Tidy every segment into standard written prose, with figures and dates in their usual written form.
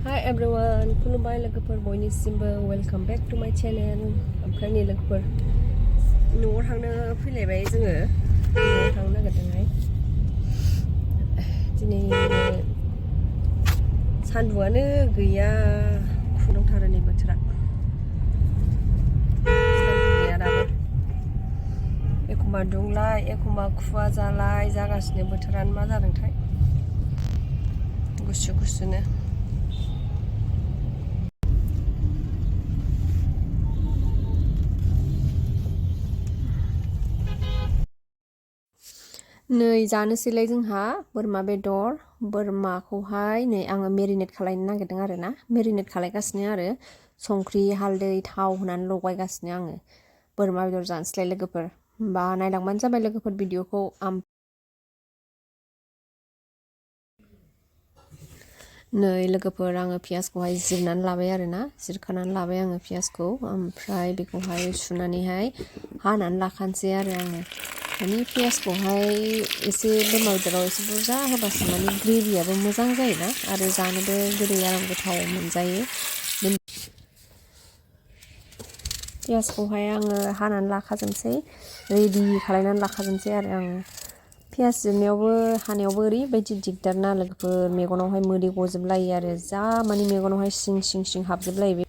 Hi everyone, खुलुमबाय लोगोफोर बयनिसिमबो welcome back to माय चेनेल। ओमफ्राय नै लोगोफोर न'आव थांनो फैलायबाय जोङो न'आव थांनो नागिरदोंहाय। दिनै सान्दुंआनो गैया खुदुंथारो नै बोथोरा। सान्दुं गैया दाबो। एखमबा दुंलाय एखमबा खुवा जालाय जागासिनो बोथोरानो मा जादोंथाय। गुसु गुसुनो। नै जानोसैलाय जोंहा बोरमा बेदर बोरमाखौहाय नै आङो मेरिनेट खालायनो नागिरदों आरो ना मेरिनेट खालायगासिनो आरो संख्रि हालदै थाव होनानै लगायगासिनो आङो बोरमा बेदर जानोसैलाय लोगोफोर होमबा नायलांबानो जाबाय लोगोफोर भिडिअखौ नै लोगोफोर आङो पियासखौहाय जिरनानै लाबाय आरो ना जिरखानानै लाबाय आङो पियासखौ ओमफ्राय बेखौहाय सुनानैहाय हानानै लाखानोसै आरो आङो माने पियासखौहाय एसे बोरमा बेदराव एसे बुरजा होबासो माने ग्रेभियाबो मोजां जायोना आरो जानोबो गोदै आराम गोथाव मोनजायो पियासखौहाय आङो हानानै लाखाजोबनोसै रेडि खालायनानै लाखाजोबनोसै आरो आङो पियास जिरनायावबो हानायावबो ओरैबायदि दिगदार ना लोगोफोर मेगनावहाय मोदै गजोबलायो आरो जा माने मेगनावहाय सिं हाबजोबलायो बे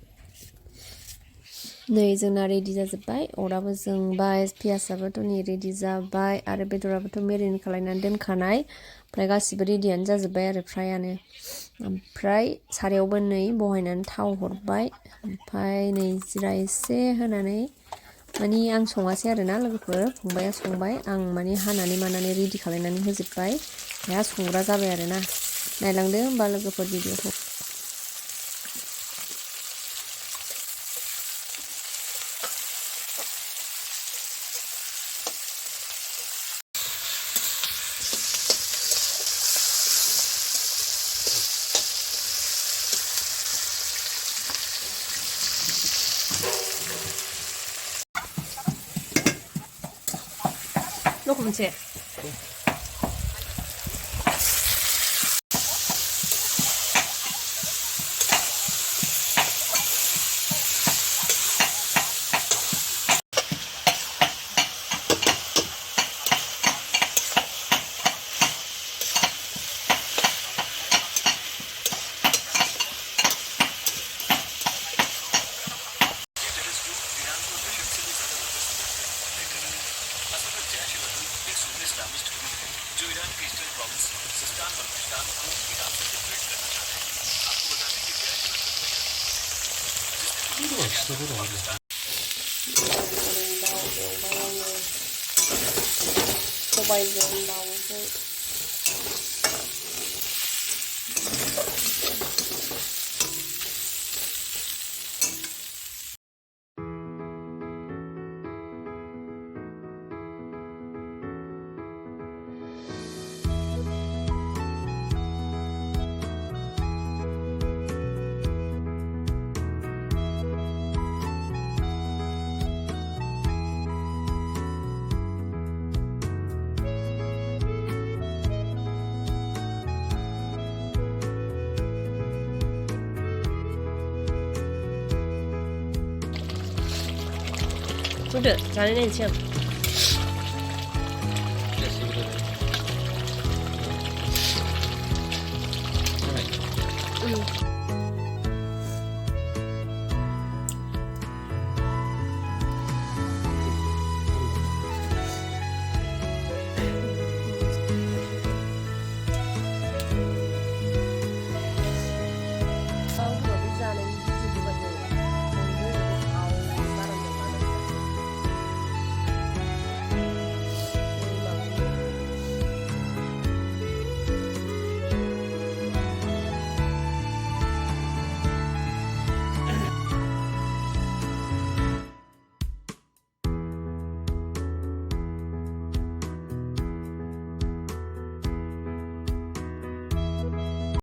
नै जोंना रेडि जाजोब्बाय अराबो जोंबाय पियासाबोथ' नै रेडि जाबाय आरो बेदराबोथ' मेरिनेट खालायनानै दोनखानाय ओमफ्राय गासिबो रेडियानो जाजोब्बाय आरो फ्रायानो ओमफ्राय सारायावबो नै बहायनानै थाव हरबाय ओमफ्राय नै जिरा एसे होनानै माने आं सङासै आरोना लोगोफोर फंबाया संबाय आं माने हानानै मानानै रेडि खालायनानै होजोब्बाय दा संग्रा जाबाय आरोना नायलांदो होमबा लोगोफोर भिडिअखौ 넣고 문제. जो ईरान के ईस्टर्न प्रोविंस सिस्तान बलूचिस्तान को ईरान से सेपरेट करना चाहते हैं। आपको बता दें कि 주드 자네는 지금